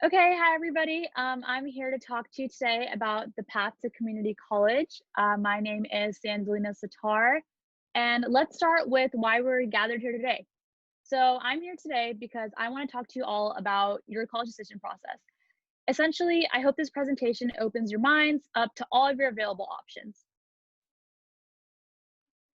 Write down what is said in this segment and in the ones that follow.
Okay, hi everybody. I'm here to talk to you today about the path to community college. My name is Sandalina Sattar, and let's start with why we're gathered here today. So, I'm here today because I want to talk to you all about your college decision process. Essentially, I hope this presentation opens your minds up to all of your available options.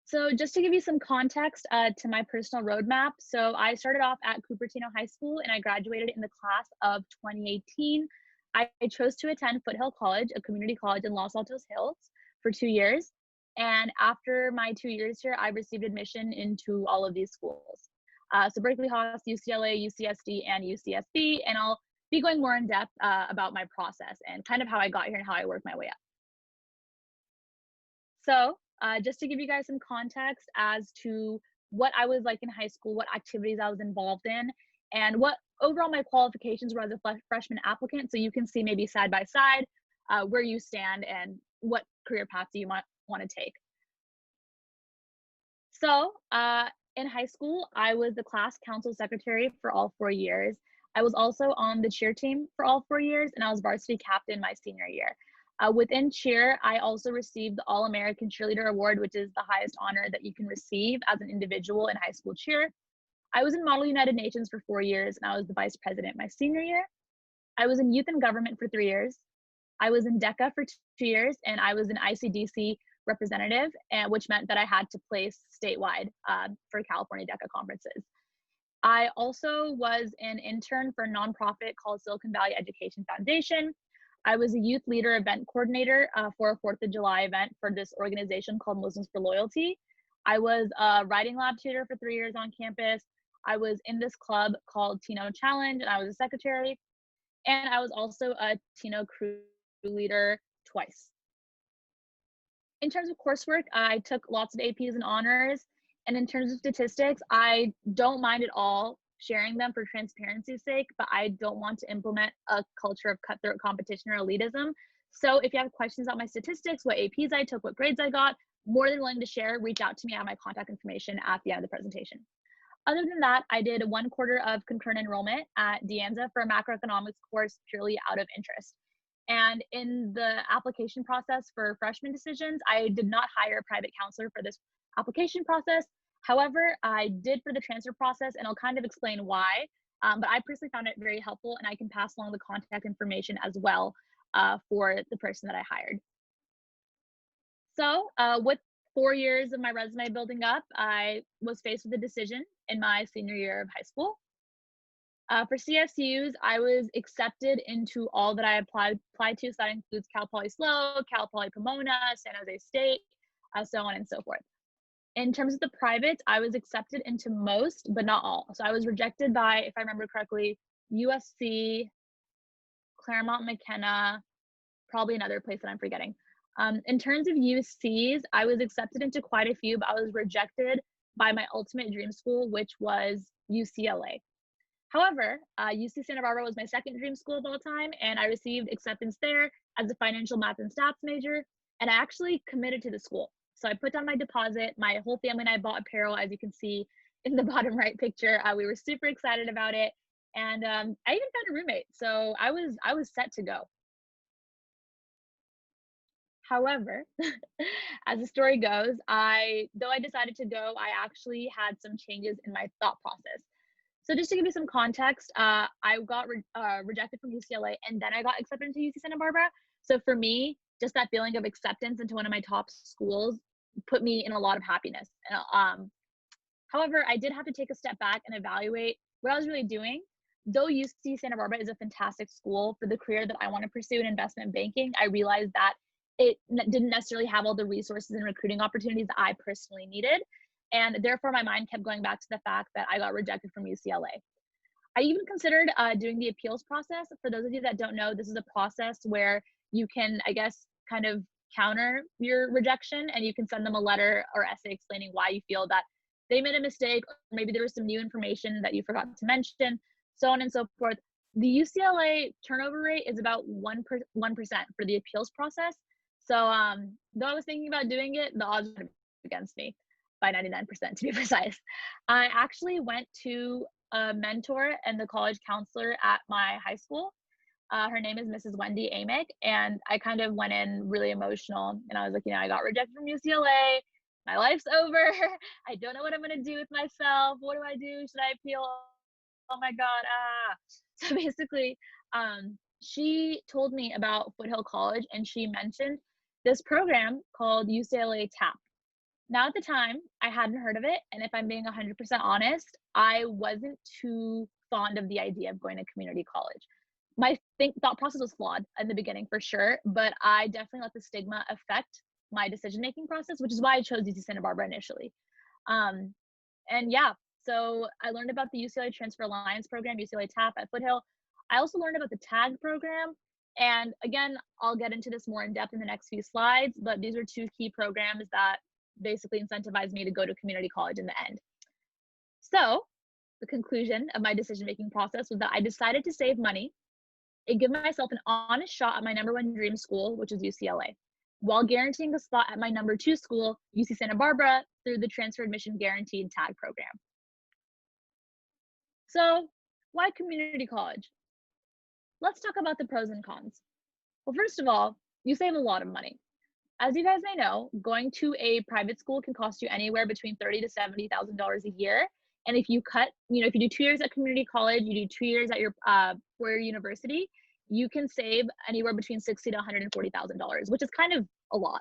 So, just to give you some context to my personal roadmap, so I started off at Cupertino High School and I graduated in the class of 2018. I chose to attend Foothill College, a community college in Los Altos Hills, for 2 years. And after my 2 years here, I received admission into all of these schools. So, Berkeley Haas, UCLA, UCSD, and UCSB. And I'll be going more in depth about my process and kind of how I got here and how I worked my way up. So, just to give you guys some context as to what I was like in high school, what activities I was involved in, and what overall my qualifications were as a freshman applicant. So you can see maybe side by side where you stand and what career paths you might want to take. So, in high school, I was the class council secretary for all 4 years. I was also on the cheer team for all 4 years, and I was varsity captain my senior year. Within cheer, I also received the All American Cheerleader Award, which is the highest honor that you can receive as an individual in high school cheer. I was in Model United Nations for 4 years, and I was the vice president my senior year. I was in youth and government for 3 years. I was in DECA for 2 years, and I was an ICDC representative, and which meant that I had to place statewide for California DECA conferences. I also was an intern for a nonprofit called Silicon Valley Education Foundation. I was a youth leader event coordinator for a 4th of July event for this organization called Muslims for Loyalty. I was a writing lab tutor for 3 years on campus. I was in this club called Tino Challenge, and I was a secretary. And I was also a Tino crew leader twice. In terms of coursework, I took lots of APs and honors. And in terms of statistics, I don't mind at all sharing them for transparency's sake, but I don't want to implement a culture of cutthroat competition or elitism. So if you have questions about my statistics, what APs I took, what grades I got, more than willing to share, reach out to me. I have my contact information at the end of the presentation. Other than that, I did 1 quarter of concurrent enrollment at Anza for a macroeconomics course purely out of interest. And in the application process for freshman decisions, I did not hire a private counselor for this application process. However, I did for the transfer process, and I'll kind of explain why. But I personally found it very helpful, and I can pass along the contact information as well for the person that I hired. So, with 4 years of my resume building up, I was faced with a decision in my senior year of high school. For CSUs, I was accepted into all that I applied to. So that includes Cal Poly SLO, Cal Poly Pomona, San Jose State, so on and so forth. In terms of the privates, I was accepted into most, but not all. So I was rejected by, if I remember correctly, USC, Claremont McKenna, probably another place that I'm forgetting. In terms of UCs, I was accepted into quite a few, but I was rejected by my ultimate dream school, which was UCLA. However, UC Santa Barbara was my second dream school of all time, and I received acceptance there as a financial math and stats major, and I actually committed to the school. So I put down my deposit. My whole family and I bought apparel, as you can see in the bottom right picture. We were super excited about it, and I even found a roommate, so I was set to go. However, as the story goes, though I decided to go, I actually had some changes in my thought process. So just to give you some context, I got rejected from UCLA, and then I got accepted into UC Santa Barbara. So for me, just that feeling of acceptance into one of my top schools put me in a lot of happiness. However, I did have to take a step back and evaluate what I was really doing. Though UC Santa Barbara is a fantastic school for the career that I want to pursue in investment banking, I realized that didn't necessarily have all the resources and recruiting opportunities that I personally needed. And therefore, my mind kept going back to the fact that I got rejected from UCLA. I even considered doing the appeals process. For those of you that don't know, this is a process where you can, I guess, kind of counter your rejection, and you can send them a letter or essay explaining why you feel that they made a mistake, or maybe there was some new information that you forgot to mention, so on and so forth. The UCLA turnover rate is about 1% for the appeals process. So though I was thinking about doing it, the odds were against me by 99% to be precise. I actually went to a mentor and the college counselor at my high school, Her name is Mrs. Wendy Amick, and I kind of went in really emotional, and I was like, I got rejected from UCLA. My life's over. I don't know what I'm gonna do with myself. What do I do? Should I appeal? Oh my God. Ah. So basically, she told me about Foothill College, and she mentioned this program called UCLA TAP. Now, at the time, I hadn't heard of it, and if I'm being 100% honest, I wasn't too fond of the idea of going to community college. My thought process was flawed in the beginning for sure, but I definitely let the stigma affect my decision-making process, which is why I chose UC Santa Barbara initially. Um, and yeah, so I learned about the UCLA Transfer Alliance program, UCLA TAP at Foothill. I also learned about the TAG program. And again, I'll get into this more in depth in the next few slides, but these are two key programs that basically incentivized me to go to community college in the end. So the conclusion of my decision-making process was that I decided to save money and give myself an honest shot at my #1 dream school, which is UCLA, while guaranteeing a spot at my #2 school, UC Santa Barbara, through the Transfer Admission Guaranteed TAG program. So why community college? Let's talk about the pros and cons. Well, first of all, you save a lot of money. As you guys may know, going to a private school can cost you anywhere between $30,000 to $70,000 a year. And if you if you do 2 years at community college, you do 2 years at your four-year university, you can save anywhere between $60,000 to $140,000, which is kind of a lot.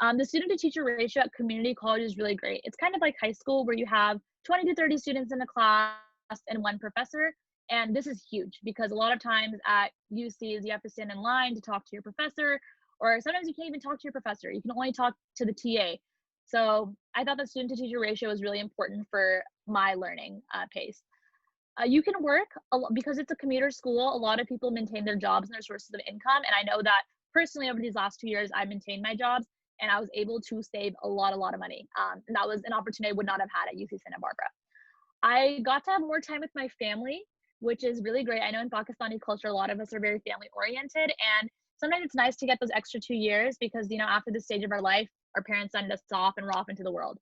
The student to teacher ratio at community college is really great. It's kind of like high school where you have 20 to 30 students in a class and one professor. And this is huge because a lot of times at UCs, you have to stand in line to talk to your professor, or sometimes you can't even talk to your professor. You can only talk to the TA. So I thought the student to teacher ratio was really important for my learning pace. You can work because it's a commuter school. A lot of people maintain their jobs and their sources of income. And I know that personally over these last 2 years, I maintained my jobs and I was able to save a lot of money. And that was an opportunity I would not have had at UC Santa Barbara. I got to have more time with my family, which is really great. I know in Pakistani culture, a lot of us are very family oriented, and sometimes it's nice to get those extra 2 years because, after this stage of our life, our parents send us off and we're off into the world.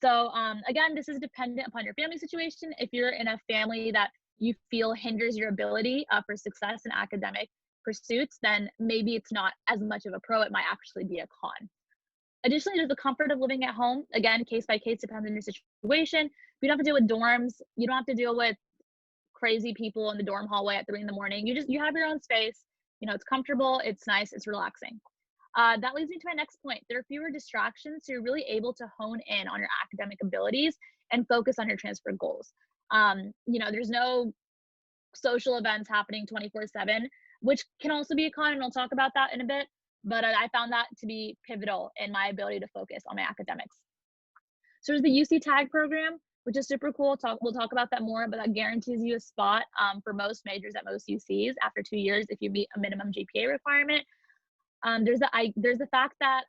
So again, this is dependent upon your family situation. If you're in a family that you feel hinders your ability for success in academic pursuits, then maybe it's not as much of a pro. It might actually be a con. Additionally, there's the comfort of living at home. Again, case by case, depends on your situation. You don't have to deal with dorms. You don't have to deal with crazy people in the dorm hallway at 3 a.m. You have your own space. It's comfortable, it's nice, it's relaxing. That leads me to my next point. There are fewer distractions, so you're really able to hone in on your academic abilities and focus on your transfer goals. There's no social events happening 24/7, which can also be a con, and I'll talk about that in a bit. But I found that to be pivotal in my ability to focus on my academics. So there's the UC TAG program, which is super cool. We'll talk about that more, but that guarantees you a spot for most majors at most UCs after 2 years if you meet a minimum GPA requirement. There's the fact that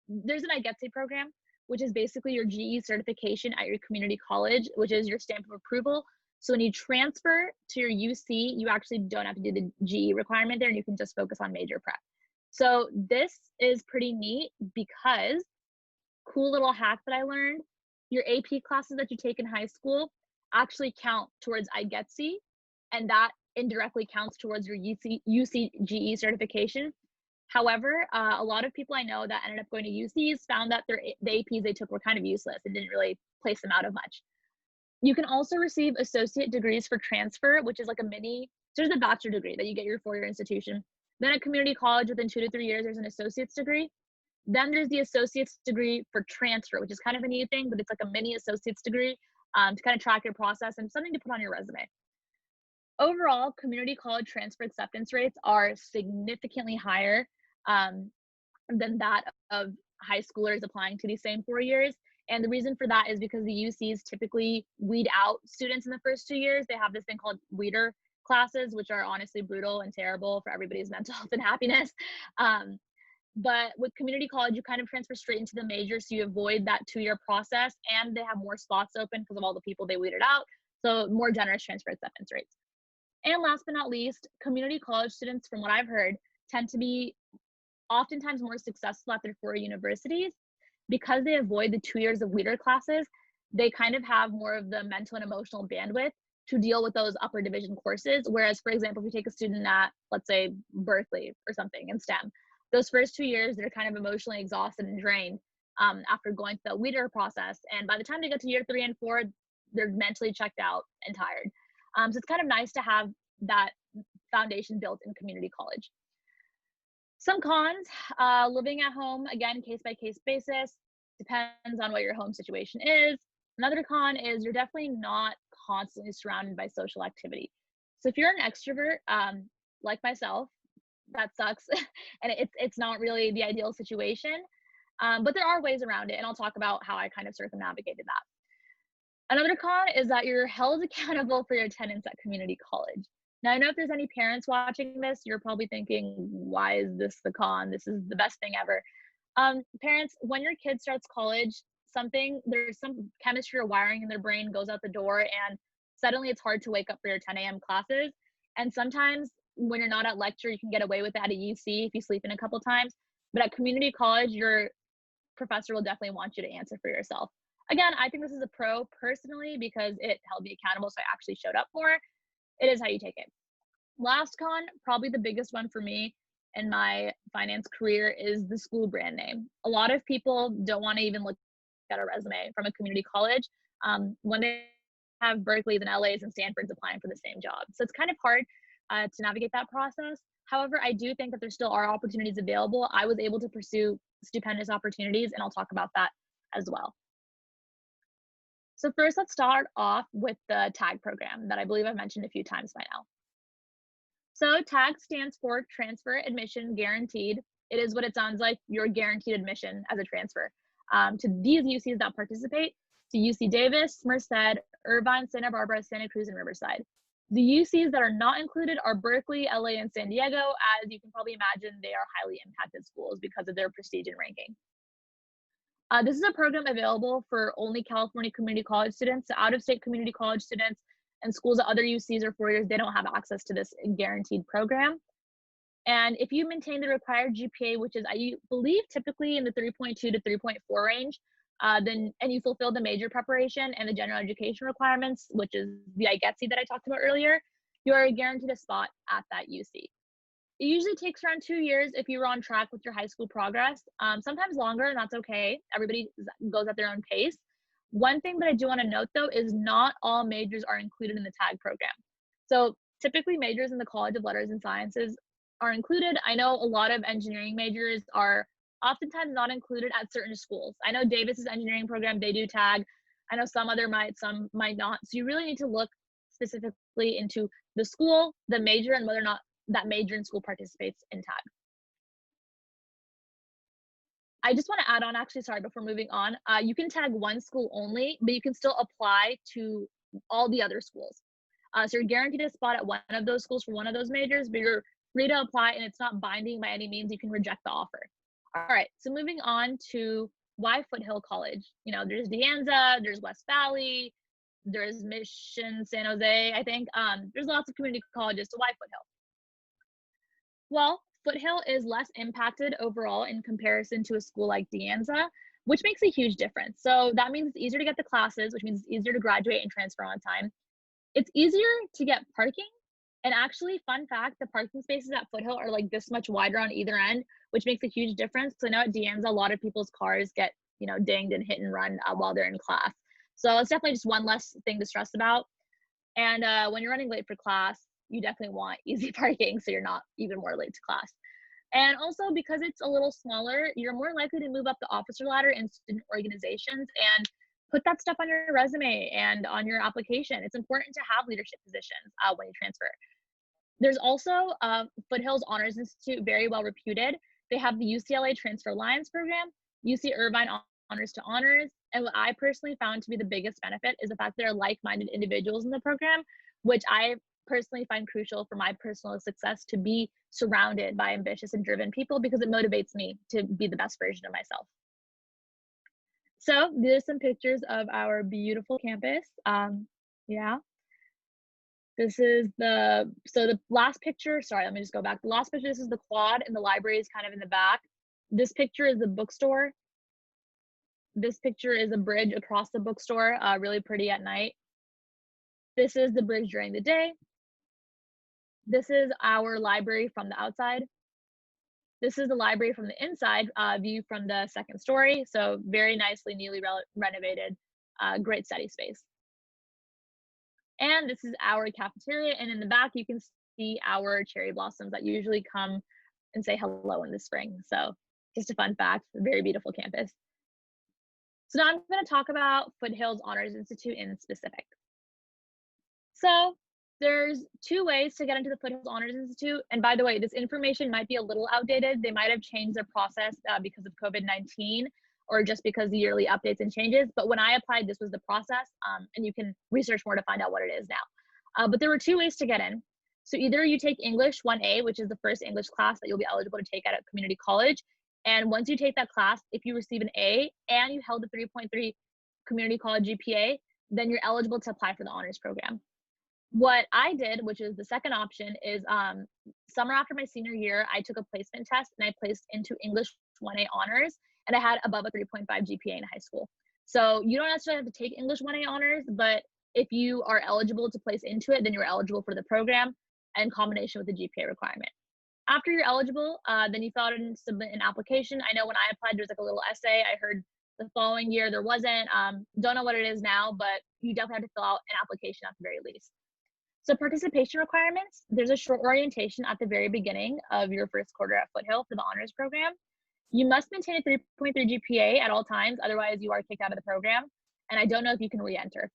there's an IGETC program, which is basically your GE certification at your community college, which is your stamp of approval. So when you transfer to your UC, you actually don't have to do the GE requirement there, and you can just focus on major prep. So this is pretty neat because, cool little hack that I learned, your AP classes that you take in high school actually count towards IGETC, and that indirectly counts towards your UCGE certification. However, a lot of people I know that ended up going to UCs found that the APs they took were kind of useless and didn't really place them out of much. You can also receive associate degrees for transfer, which is like so there's a bachelor degree that you get your 4-year institution. Then at community college, within 2 to 3 years, there's an associate's degree. Then there's the associate's degree for transfer, which is kind of a new thing, but it's like a mini associate's degree to kind of track your process and something to put on your resume. Overall, community college transfer acceptance rates are significantly higher than that of high schoolers applying to these same 4 years. And the reason for that is because the UCs typically weed out students in the first 2 years. They have this thing called weeder classes, which are honestly brutal and terrible for everybody's mental health and happiness. But with community college, you kind of transfer straight into the major, so you avoid that 2-year process, and they have more spots open because of all the people they weeded out. So more generous transfer acceptance rates. And last but not least, community college students, from what I've heard, tend to be oftentimes more successful at their 4-year universities because they avoid the 2 years of weeder classes. They kind of have more of the mental and emotional bandwidth to deal with those upper division courses. Whereas, for example, if you take a student at, let's say, Berkeley or something in STEM, those first 2 years, they're kind of emotionally exhausted and drained after going through the weeder process. And by the time they get to year 3 and 4, they're mentally checked out and tired. So it's kind of nice to have that foundation built in community college. Some cons, living at home, again, case by case basis, depends on what your home situation is. Another con is you're definitely not constantly surrounded by social activity. So if you're an extrovert, like myself, that sucks, and it's not really the ideal situation. But there are ways around it, and I'll talk about how I kind of circumnavigated that. Another con is that you're held accountable for your attendance at community college. Now, I know if there's any parents watching this, you're probably thinking, why is this the con? This is the best thing ever. Parents, when your kid starts college, there's some chemistry or wiring in their brain goes out the door, and suddenly it's hard to wake up for your 10 a.m. classes. And sometimes when you're not at lecture, you can get away with it at a UC if you sleep in a couple times. But at community college, your professor will definitely want you to answer for yourself. Again, I think this is a pro personally because it held me accountable, so I actually showed up for it. It is how you take it. Last con, probably the biggest one for me in my finance career, is the school brand name. A lot of people don't want to even look at a resume from a community college when they have Berkeley's and LA's and Stanford's applying for the same job. So it's kind of hard to navigate that process. However, I do think that there still are opportunities available. I was able to pursue stupendous opportunities, and I'll talk about that as well. So first, let's start off with the TAG program that I believe I've mentioned a few times by now. So TAG stands for Transfer Admission Guaranteed. It is what it sounds like. You're guaranteed admission as a transfer to these UCs that participate, to UC Davis, Merced, Irvine, Santa Barbara, Santa Cruz, and Riverside. The UCs that are not included are Berkeley, LA, and San Diego. As you can probably imagine, they are highly impacted schools because of their prestige and ranking. This is a program available for only California community college students. So out-of-state community college students and schools at other UCs or 4 years, they don't have access to this guaranteed program. And if you maintain the required GPA, which is, I believe, typically in the 3.2 to 3.4 range, and you fulfill the major preparation and the general education requirements, which is the IGETC that I talked about earlier, you are guaranteed a spot at that UC. It usually takes around 2 years if you're on track with your high school progress, sometimes longer, and that's okay. Everybody goes at their own pace. One thing that I do want to note, though, is not all majors are included in the TAG program. So typically majors in the College of Letters and Sciences are included. I know a lot of engineering majors are oftentimes not included at certain schools. I know Davis's engineering program, they do TAG. I know some might not. So you really need to look specifically into the school, the major, and whether or not that major in school participates in TAG. I just want to add on, actually, sorry, before moving on, you can tag one school only, but you can still apply to all the other schools. So you're guaranteed a spot at one of those schools for one of those majors, but you're free to apply, and it's not binding by any means. You can reject the offer. All right, so moving on to why Foothill College. You know, there's the Anza, there's West Valley, there's Mission, San Jose, I think. There's lots of community colleges, so why Foothill? Well, Foothill is less impacted overall in comparison to a school like De Anza, which makes a huge difference. So that means it's easier to get the classes, which means it's easier to graduate and transfer on time. It's easier to get parking. And actually, fun fact, the parking spaces at Foothill are like this much wider on either end, which makes a huge difference. So I know at De Anza, a lot of people's cars get, dinged and hit and run while they're in class. So it's definitely just one less thing to stress about. And when you're running late for class, you definitely want easy parking so you're not even more late to class. And also, because it's a little smaller, you're more likely to move up the officer ladder in student organizations and put that stuff on your resume and on your application. It's important to have leadership positions when you transfer. There's also Foothill's Honors Institute, very well reputed. They have the UCLA Transfer Alliance program, UC Irvine Honors to Honors. And what I personally found to be the biggest benefit is the fact there are like-minded individuals in the program, which I personally find crucial for my personal success, to be surrounded by ambitious and driven people, because it motivates me to be the best version of myself. So these are some pictures of our beautiful campus. Yeah. This is the last picture, sorry, let me just go back. The last picture, this is the quad, and the library is kind of in the back. This picture is the bookstore. This picture is a bridge across the bookstore, really pretty at night. This is the bridge during the day. This is our library from the outside. This is the library from the inside, view from the second story. So very nicely, newly renovated, great study space. And this is our cafeteria. And in the back, you can see our cherry blossoms that usually come and say hello in the spring. So just a fun fact, a very beautiful campus. So now I'm going to talk about Foothill's Honors Institute in specific. So there's two ways to get into the Foothills Honors Institute. And by the way, this information might be a little outdated. They might have changed their process because of COVID-19 or just because the yearly updates and changes. But when I applied, this was the process. And you can research more to find out what it is now. But there were two ways to get in. So either you take English 1A, which is the first English class that you'll be eligible to take at a community college. And once you take that class, if you receive an A and you held a 3.3 community college GPA, then you're eligible to apply for the honors program. What I did, which is the second option, is summer after my senior year, I took a placement test and I placed into English 1A honors, and I had above a 3.5 GPA in high school. So you don't necessarily have to take English 1A honors, but if you are eligible to place into it, then you're eligible for the program in combination with the GPA requirement. After you're eligible, then you fill out and submit an application. I know when I applied, there's like a little essay. I heard the following year there wasn't. Don't know what it is now, but you definitely have to fill out an application at the very least. So participation requirements, there's a short orientation at the very beginning of your first quarter at Foothill for the honors program. You must maintain a 3.3 GPA at all times, otherwise you are kicked out of the program. And I don't know if you can re-enter.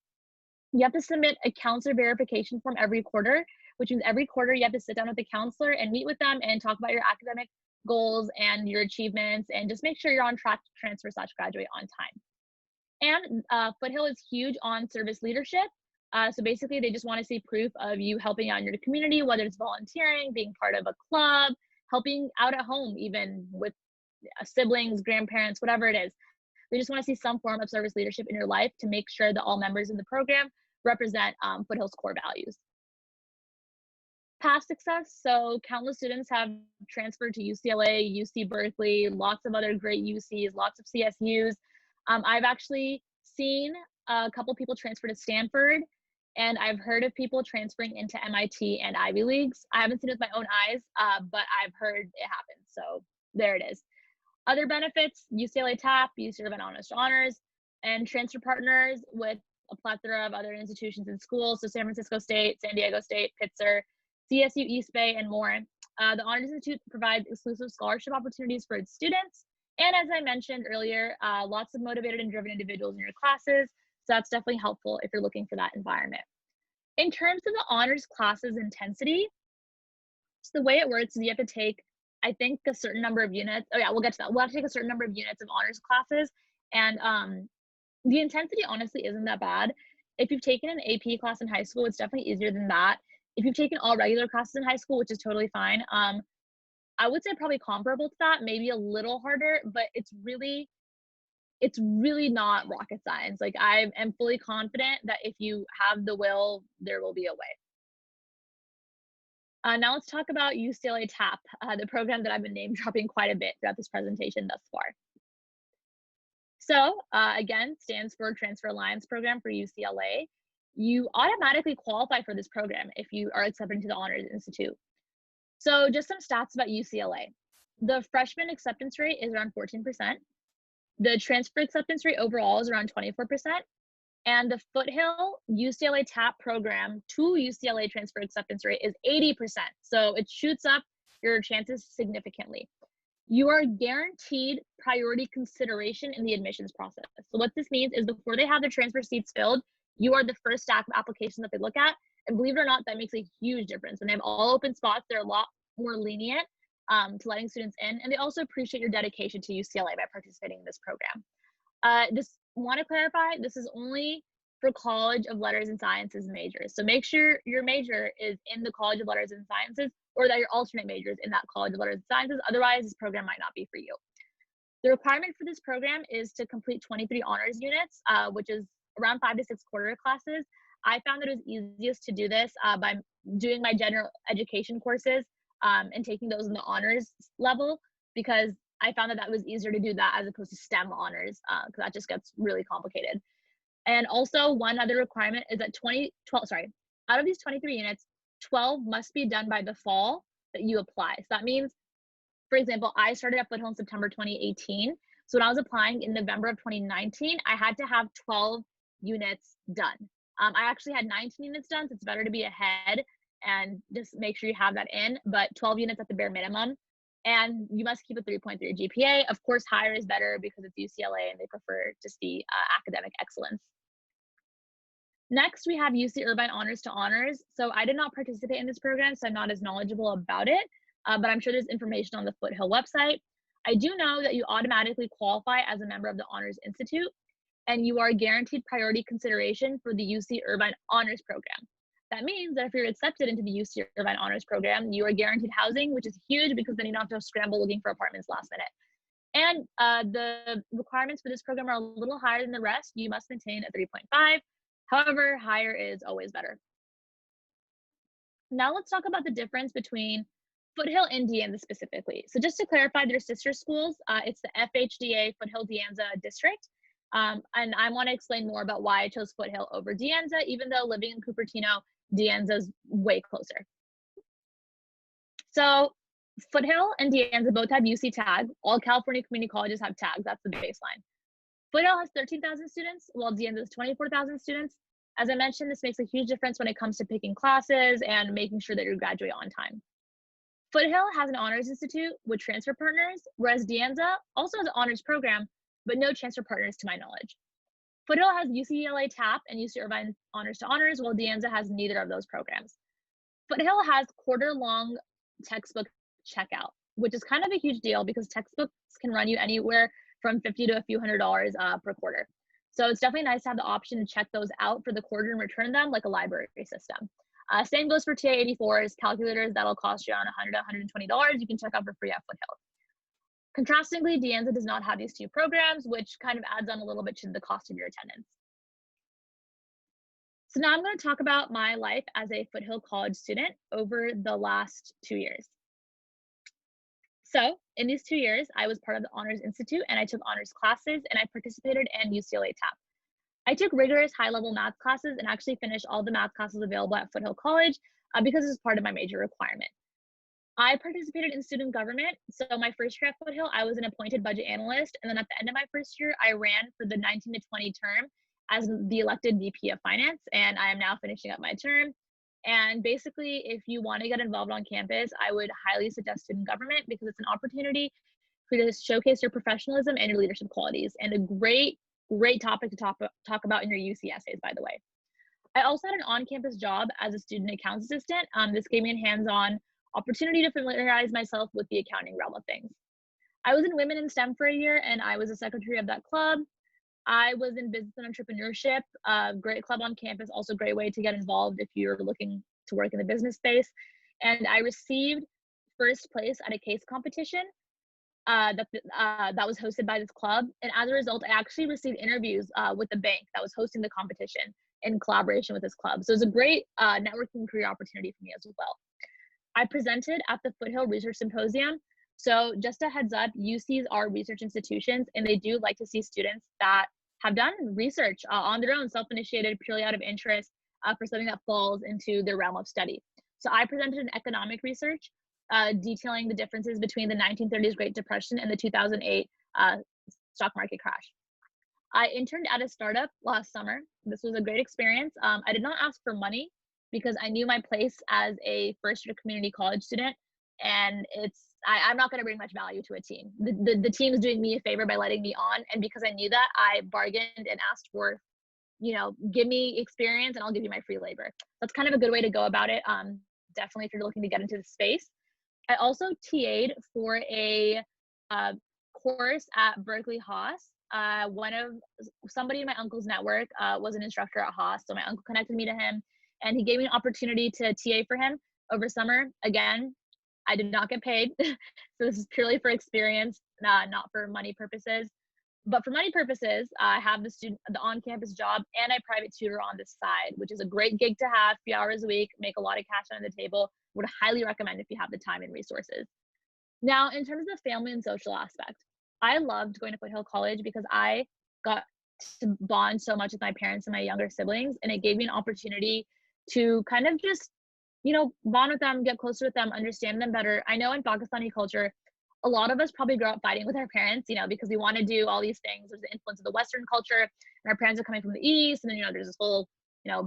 You have to submit a counselor verification form every quarter, which means every quarter you have to sit down with a counselor and meet with them and talk about your academic goals and your achievements and just make sure you're on track to transfer/graduate on time. And Foothill is huge on service leadership. So basically they just want to see proof of you helping out in your community, whether it's volunteering, being part of a club, helping out at home, even with siblings, grandparents, whatever it is. They just want to see some form of service leadership in your life to make sure that all members in the program represent Foothill's core values. Past success, so countless students have transferred to UCLA, UC Berkeley, lots of other great UCs, lots of CSUs. I've actually seen a couple people transfer to Stanford, and I've heard of people transferring into MIT and Ivy Leagues. I haven't seen it with my own eyes, but I've heard it happen, so there it is. Other benefits, UCLA TAP, you serve an honors, and transfer partners with a plethora of other institutions and schools, so San Francisco State, San Diego State, Pitzer, CSU East Bay, and more. The Honors Institute provides exclusive scholarship opportunities for its students. And as I mentioned earlier, lots of motivated and driven individuals in your classes. So that's definitely helpful if you're looking for that environment. In terms of the honors classes intensity, so the way it works is you have to take, I think, a certain number of units. Oh yeah, we'll get to that. We'll have to take a certain number of units of honors classes. And the intensity honestly isn't that bad. If you've taken an AP class in high school, it's definitely easier than that. If you've taken all regular classes in high school, which is totally fine, I would say probably comparable to that, maybe a little harder, but it's really not rocket science. Like I am fully confident that if you have the will, there will be a way. Now let's talk about UCLA TAP, the program that I've been name dropping quite a bit throughout this presentation thus far. So again, stands for Transfer Alliance Program for UCLA. You automatically qualify for this program if you are accepted to the Honors Institute. So just some stats about UCLA. The freshman acceptance rate is around 14%. The transfer acceptance rate overall is around 24%. And the Foothill UCLA TAP program to UCLA transfer acceptance rate is 80%. So it shoots up your chances significantly. You are guaranteed priority consideration in the admissions process. So what this means is before they have their transfer seats filled, you are the first stack of applications that they look at. And believe it or not, that makes a huge difference. When they have all open spots, they're a lot more lenient to letting students in. And they also appreciate your dedication to UCLA by participating in this program. Just want to clarify, this is only for College of Letters and Sciences majors. So make sure your major is in the College of Letters and Sciences, or that your alternate major is in that College of Letters and Sciences. Otherwise, this program might not be for you. The requirement for this program is to complete 23 honors units, which is around 5 to 6 quarter classes. I found that it was easiest to do this by doing my general education courses and taking those in the honors level, because I found that that was easier to do that as opposed to STEM honors, because that just gets really complicated. And also one other requirement is that out of these 23 units, 12 must be done by the fall that you apply. So that means, for example, I started at Foothill in September 2018. So when I was applying in November of 2019, I had to have 12 units done. I actually had 19 units done, so it's better to be ahead and just make sure you have that in, but 12 units at the bare minimum. And you must keep a 3.3 GPA. Of course, higher is better because it's UCLA and they prefer to see academic excellence. Next, we have UC Irvine Honors to Honors. So I did not participate in this program, so I'm not as knowledgeable about it, but I'm sure there's information on the Foothill website. I do know that you automatically qualify as a member of the Honors Institute, and you are guaranteed priority consideration for the UC Irvine Honors Program. That means that if you're accepted into the UC Irvine Honors Program, you are guaranteed housing, which is huge because then you don't have to scramble looking for apartments last minute. And the requirements for this program are a little higher than the rest. You must maintain a 3.5. However, higher is always better. Now let's talk about the difference between Foothill and De Anza specifically. So just to clarify, they're sister schools. It's the FHDA Foothill De Anza district. And I want to explain more about why I chose Foothill over De Anza, even though living in Cupertino, De Anza is way closer. So Foothill and De Anza both have UC tag. All California community colleges have tags. That's the baseline. Foothill has 13,000 students, while De Anza has 24,000 students. As I mentioned, this makes a huge difference when it comes to picking classes and making sure that you graduate on time. Foothill has an honors institute with transfer partners, whereas De Anza also has an honors program, but no transfer partners to my knowledge. Foothill has UCLA TAP and UC Irvine Honors to Honors, while De Anza has neither of those programs. Foothill has quarter-long textbook checkout, which is kind of a huge deal because textbooks can run you anywhere from $50 to a few $100s per quarter. So it's definitely nice to have the option to check those out for the quarter and return them like a library system. Same goes for TA84s, calculators that'll cost you around $100 to $120. You can check out for free at Foothill. Contrastingly, De Anza does not have these two programs, which kind of adds on a little bit to the cost of your attendance. So now I'm going to talk about my life as a Foothill College student over the last 2 years. So in these 2 years, I was part of the Honors Institute and I took honors classes and I participated in UCLA TAP. I took rigorous high-level math classes and actually finished all the math classes available at Foothill College because this is part of my major requirement. I participated in student government. So my first year at Foothill, I was an appointed budget analyst. And then at the end of my first year, I ran for the 19 to 20 term as the elected VP of Finance. And I am now finishing up my term. And basically, if you want to get involved on campus, I would highly suggest student government because it's an opportunity for you to showcase your professionalism and your leadership qualities, and a great topic to talk about in your UC essays, by the way. I also had an on-campus job as a student accounts assistant. This gave me a hands-on opportunity to familiarize myself with the accounting realm of things. I was in Women in STEM for a year, and I was a secretary of that club. I was in business and entrepreneurship, great club on campus, also a great way to get involved if you're looking to work in the business space. And I received first place at a case competition that was hosted by this club. And as a result, I actually received interviews with the bank that was hosting the competition in collaboration with this club. So it was a great networking career opportunity for me as well. I presented at the Foothill Research Symposium. So just a heads up, UCs are research institutions, and they do like to see students that have done research on their own, self-initiated, purely out of interest for something that falls into their realm of study. So I presented an economic research detailing the differences between the 1930s Great Depression and the 2008 stock market crash. I interned at a startup last summer. This was a great experience. I did not ask for money because I knew my place as a first-year community college student, and I'm not going to bring much value to a team. The team is doing me a favor by letting me on, and because I knew that, I bargained and asked for, give me experience and I'll give you my free labor. That's kind of a good way to go about it. Definitely if you're looking to get into the space. I also TA'd for a course at Berkeley Haas. Somebody in my uncle's network was an instructor at Haas, so my uncle connected me to him, and he gave me an opportunity to TA for him over summer. Again, I did not get paid, so this is purely for experience, not for money purposes. But for money purposes, I have the on-campus job, and I private tutor on the side, which is a great gig to have, a few hours a week, make a lot of cash on the table. Would highly recommend if you have the time and resources. Now, in terms of the family and social aspect, I loved going to Foothill College because I got to bond so much with my parents and my younger siblings, and it gave me an opportunity to kind of just, bond with them, get closer with them, understand them better. I know in Pakistani culture, a lot of us probably grow up fighting with our parents, because we want to do all these things. There's the influence of the Western culture, and our parents are coming from the East, and then, there's this whole,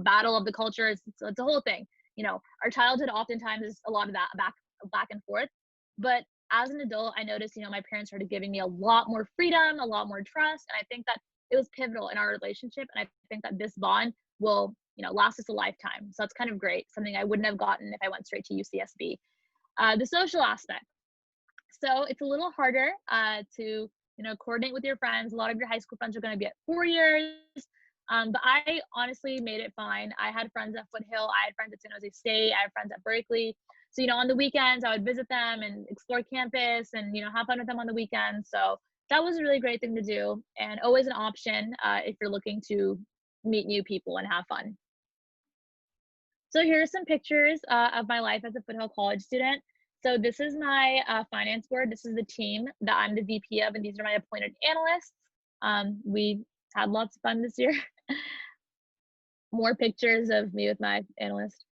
battle of the cultures. It's a whole thing. Our childhood oftentimes is a lot of that back and forth. But as an adult, I noticed, my parents started giving me a lot more freedom, a lot more trust. And I think that it was pivotal in our relationship. And I think that this bond will, last us a lifetime. So that's kind of great. Something I wouldn't have gotten if I went straight to UCSB. The social aspect. So it's a little harder to, coordinate with your friends. A lot of your high school friends are going to be at 4 years. But I honestly made it fine. I had friends at Foothill. I had friends at San Jose State. I had friends at Berkeley. So, on the weekends, I would visit them and explore campus and, have fun with them on the weekends. So that was a really great thing to do, and always an option if you're looking to meet new people and have fun. So here are some pictures of my life as a Foothill College student. So this is my finance board. This is the team that I'm the VP of, and these are my appointed analysts. We had lots of fun this year. More pictures of me with my analyst.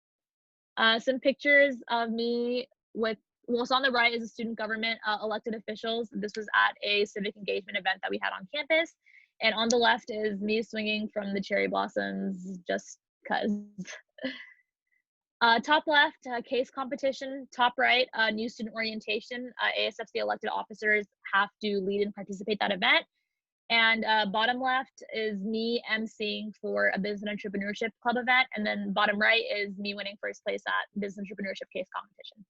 Some pictures of me with, so on the right is the student government elected officials. This was at a civic engagement event that we had on campus. And on the left is me swinging from the cherry blossoms just because. Top left, case competition. Top right, new student orientation. ASFC elected officers have to lead and participate that event. And bottom left is me emceeing for a business entrepreneurship club event. And then bottom right is me winning first place at business entrepreneurship case competition.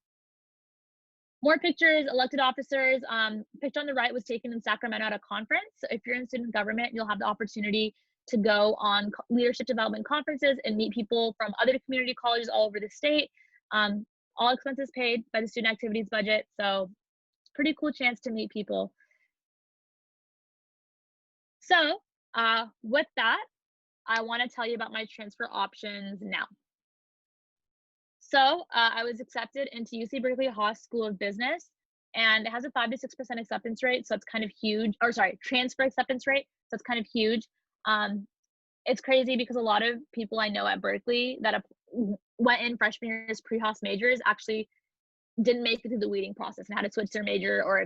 More pictures, elected officers. Picture on the right was taken in Sacramento at a conference. So if you're in student government, you'll have the opportunity to go on leadership development conferences and meet people from other community colleges all over the state. All expenses paid by the student activities budget. So it's a pretty cool chance to meet people. So with that, I want to tell you about my transfer options now. So I was accepted into UC Berkeley Haas School of Business, and it has a 5 to 6% acceptance rate. So it's kind of huge, or sorry, transfer acceptance rate. So it's kind of huge. It's crazy because a lot of people I know at Berkeley that went in freshman year as pre-Haas majors actually didn't make it through the weeding process and had to switch their major or,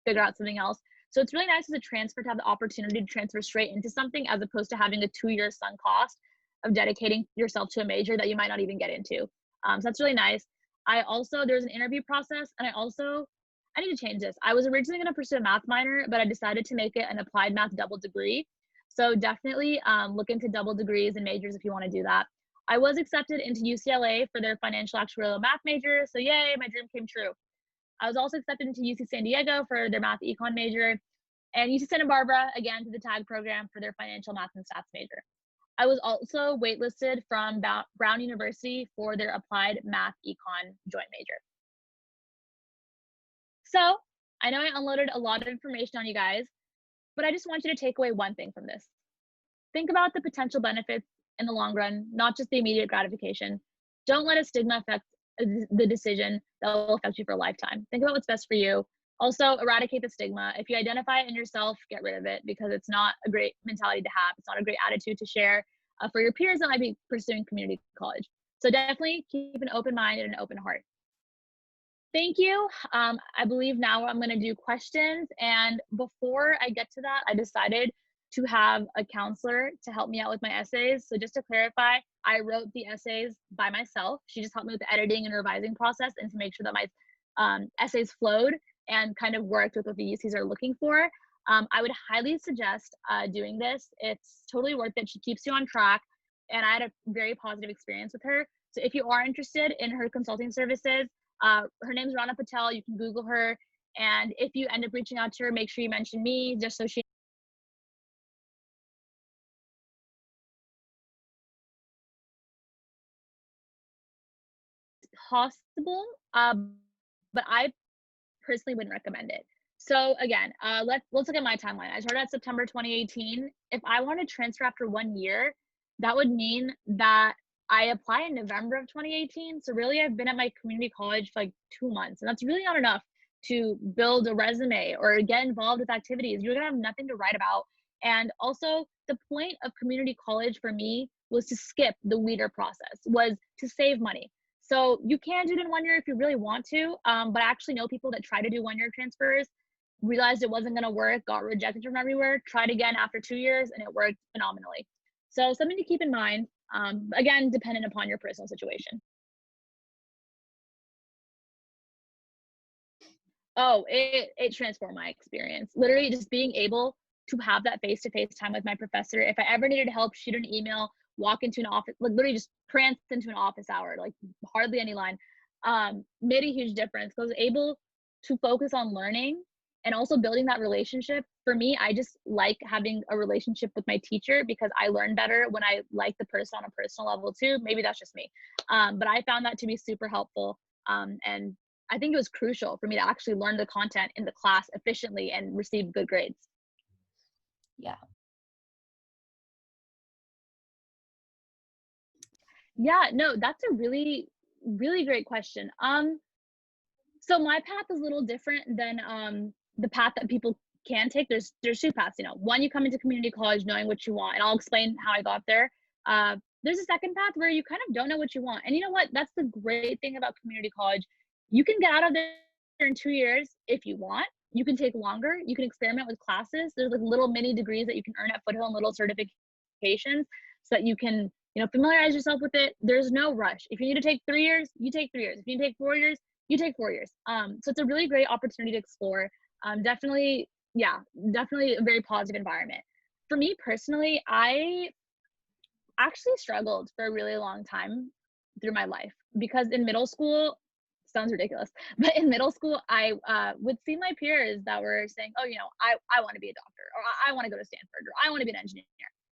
figure out something else. So it's really nice as a transfer to have the opportunity to transfer straight into something as opposed to having a 2-year sunk cost of dedicating yourself to a major that you might not even get into. So that's really nice. There's an interview process, and I need to change this. I was originally going to pursue a math minor, but I decided to make it an applied math double degree. So definitely look into double degrees and majors if you want to do that. I was accepted into UCLA for their financial actuarial math major. So yay, my dream came true. I was also accepted into UC San Diego for their math econ major, and UC Santa Barbara, again, to the TAG program for their financial math and stats major. I was also waitlisted from Brown University for their applied math econ joint major. So I know I unloaded a lot of information on you guys, but I just want you to take away one thing from this. Think about the potential benefits in the long run, not just the immediate gratification. Don't let a stigma affect the decision that will affect you for a lifetime. Think about what's best for you. Also, eradicate the stigma. If you identify it in yourself, get rid of it because it's not a great mentality to have. It's not a great attitude to share for your peers that might be pursuing community college. So definitely keep an open mind and an open heart. Thank you. I believe now I'm going to do questions. And before I get to that, I decided to have a counselor to help me out with my essays. So just to clarify, I wrote the essays by myself. She just helped me with the editing and revising process and to make sure that my essays flowed and kind of worked with what the UCs are looking for. I would highly suggest doing this. It's totally worth it. She keeps you on track. And I had a very positive experience with her. So if you are interested in her consulting services, her name's Rana Patel. You can Google her. And if you end up reaching out to her, make sure you mention me just so she possible. But I personally wouldn't recommend it. So again, let's look at my timeline. I started at September 2018. If I want to transfer after 1 year, that would mean that I apply in November of 2018. So really, I've been at my community college for like 2 months, and that's really not enough to build a resume or get involved with activities. You're gonna have nothing to write about. And also the point of community college for me was to skip the weeder process, was to save money. So you can do it in 1 year if you really want to, but I actually know people that try to do 1 year transfers, realized it wasn't going to work, got rejected from everywhere, tried again after 2 years, and it worked phenomenally. So something to keep in mind, again, dependent upon your personal situation. Oh, it transformed my experience. Literally just being able to have that face-to-face time with my professor. If I ever needed help, shoot an email, walk into an office, like literally just prance into an office hour, like hardly any line, made a huge difference. 'Cause I was able to focus on learning and also building that relationship. For me, I just like having a relationship with my teacher because I learn better when I like the person on a personal level too. Maybe that's just me. But I found that to be super helpful. And I think it was crucial for me to actually learn the content in the class efficiently and receive good grades. Yeah. Yeah, no, that's a really, really great question. So my path is a little different than the path that people can take. There's two paths, you know. One, you come into community college knowing what you want, and I'll explain how I got there. There's a second path where you kind of don't know what you want. And you know what? That's the great thing about community college. You can get out of there in 2 years if you want. You can take longer. You can experiment with classes. There's like little mini degrees that you can earn at Foothill and little certifications so that you can, familiarize yourself with it. There's no rush. If you need to take 3 years, you take 3 years. If you need to take 4 years, you take 4 years. So it's a really great opportunity to explore. Definitely, yeah, definitely a very positive environment. For me personally, I actually struggled for a really long time through my life because in middle school, sounds ridiculous, but in middle school, I would see my peers that were saying, oh, I want to be a doctor, or I want to go to Stanford, or I want to be an engineer.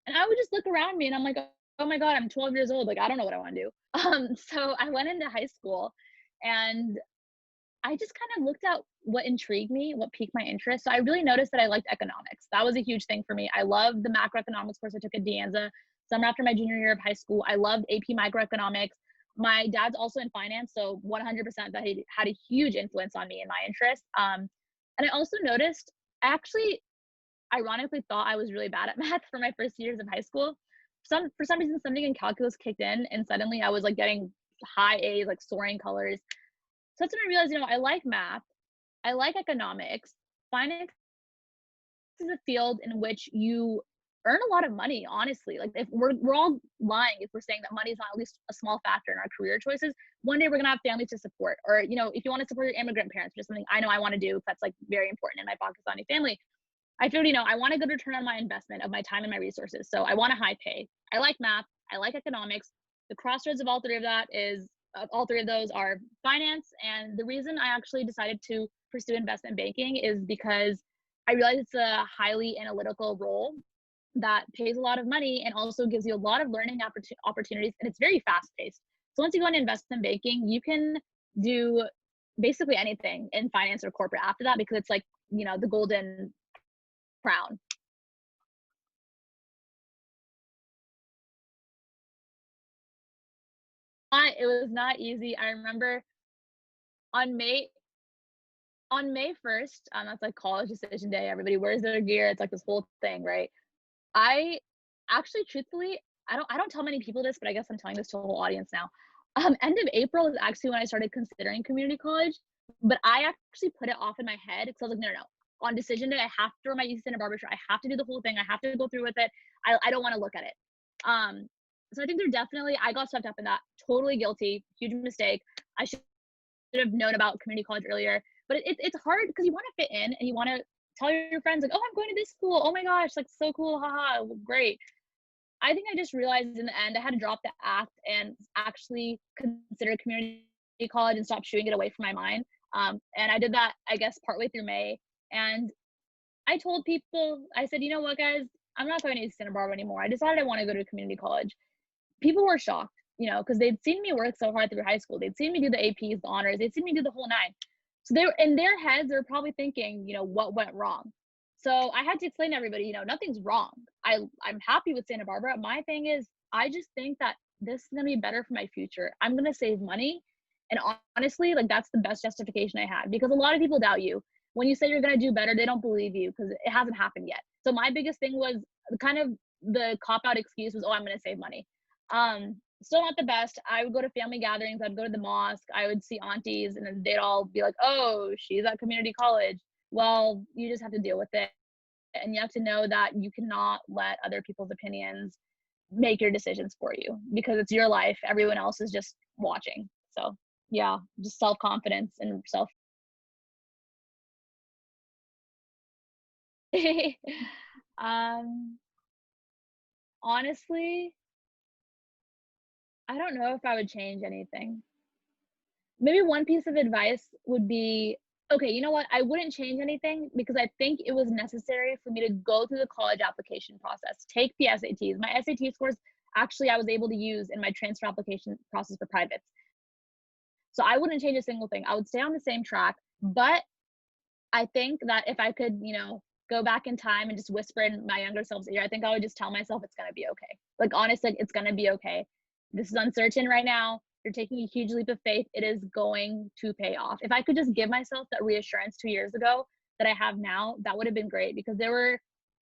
And I would just look around me and I'm like, oh my God, I'm 12 years old. Like, I don't know what I want to do. So I went into high school and I just kind of looked at what intrigued me, what piqued my interest. So I really noticed that I liked economics. That was a huge thing for me. I loved the macroeconomics course I took at Anza summer after my junior year of high school. I loved AP microeconomics. My dad's also in finance, so 100% that he had a huge influence on me and my interest. And I also noticed, I actually ironically thought I was really bad at math for my first years of high school. For some reason, something in calculus kicked in, and suddenly I was like getting high A's, like soaring colors. So that's when I realized, I like math, I like economics. Finance is a field in which you earn a lot of money, honestly. Like if we're all lying if we're saying that money is not at least a small factor in our career choices. One day we're gonna have families to support. Or, if you want to support your immigrant parents, which is something I know I want to do, that's like very important in my Pakistani family. I figured, I want a good return on my investment of my time and my resources. So I want a high pay. I like math. I like economics. The crossroads of all three of those are finance. And the reason I actually decided to pursue investment banking is because I realize it's a highly analytical role that pays a lot of money and also gives you a lot of learning opportunities. And it's very fast paced. So once you go into investment banking, you can do basically anything in finance or corporate after that because it's like, the golden crown. It was not easy. I remember on May on May 1st, that's like college decision day. Everybody wears their gear. It's like this whole thing, right? I actually, truthfully, I don't tell many people this, but I guess I'm telling this to a whole audience now. End of April is actually when I started considering community college, but I actually put it off in my head because I was like, no, no, no. On decision day, I have to wear my UC Santa Barbara shirt. I have to do the whole thing. I have to go through with it. I don't want to look at it. So I think I got swept up in that. Totally guilty. Huge mistake. I should have known about community college earlier. But it's hard because you want to fit in and you want to tell your friends like, oh, I'm going to this school. Oh my gosh, like so cool. Haha, great. I think I just realized in the end I had to drop the act and actually consider community college and stop shooing it away from my mind. And I did that, I guess, partway through May. And I told people, I said, you know what, guys, I'm not going to Santa Barbara anymore. I decided I want to go to community college. People were shocked, because they'd seen me work so hard through high school. They'd seen me do the APs, the honors. They'd seen me do the whole nine. So they were in their heads, they're probably thinking, what went wrong. So I had to explain to everybody, nothing's wrong. I'm happy with Santa Barbara. My thing is, I just think that this is gonna be better for my future. I'm gonna save money. And honestly, like that's the best justification I had because a lot of people doubt you. When you say you're gonna do better, they don't believe you because it hasn't happened yet. So my biggest thing was kind of the cop out excuse was, oh, I'm going to save money. Still not the best. I would go to family gatherings. I'd go to the mosque. I would see aunties, and then they'd all be like, oh, she's at community college. Well, you just have to deal with it. And you have to know that you cannot let other people's opinions make your decisions for you, because it's your life. Everyone else is just watching. So yeah, just self-confidence and self. um Honestly, I don't know if I would change anything. Maybe one piece of advice would be, okay, you know what? I wouldn't change anything because I think it was necessary for me to go through the college application process, take the SATs. My SAT scores, actually, I was able to use in my transfer application process for privates. So I wouldn't change a single thing. I would stay on the same track. But I think that if I could, go back in time and just whisper in my younger self's ear, I think I would just tell myself it's gonna be okay. Like, honestly, it's gonna be okay. This is uncertain right now. You're taking a huge leap of faith. It is going to pay off. If I could just give myself that reassurance 2 years ago that I have now, that would have been great, because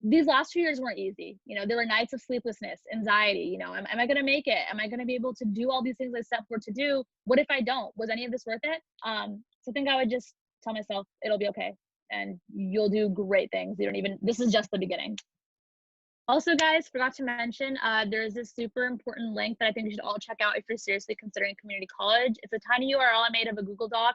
these last 2 years weren't easy. There were nights of sleeplessness, anxiety. Am I going to make it? Am I going to be able to do all these things I set forth to do? What if I don't? Was any of this worth it? So I think I would just tell myself it'll be okay, and you'll do great things. This is just the beginning. Also, guys, forgot to mention, there's this super important link that I think you should all check out if you're seriously considering community college. It's a tiny URL I made of a Google Doc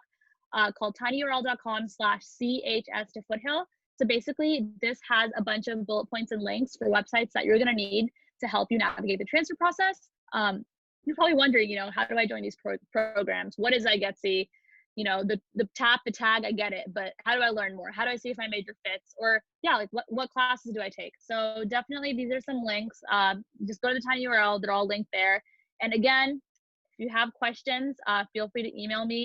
called tinyurl.com/chs to Foothill. So basically, this has a bunch of bullet points and links for websites that you're going to need to help you navigate the transfer process. You're probably wondering, how do I join these programs? What is iGetsy? The tag, I get it, but how do I learn more? How do I see if my major fits? Or yeah, like what classes do I take? So definitely these are some links. Just go to the tiny URL. They're all linked there. And again, if you have questions, feel free to email me.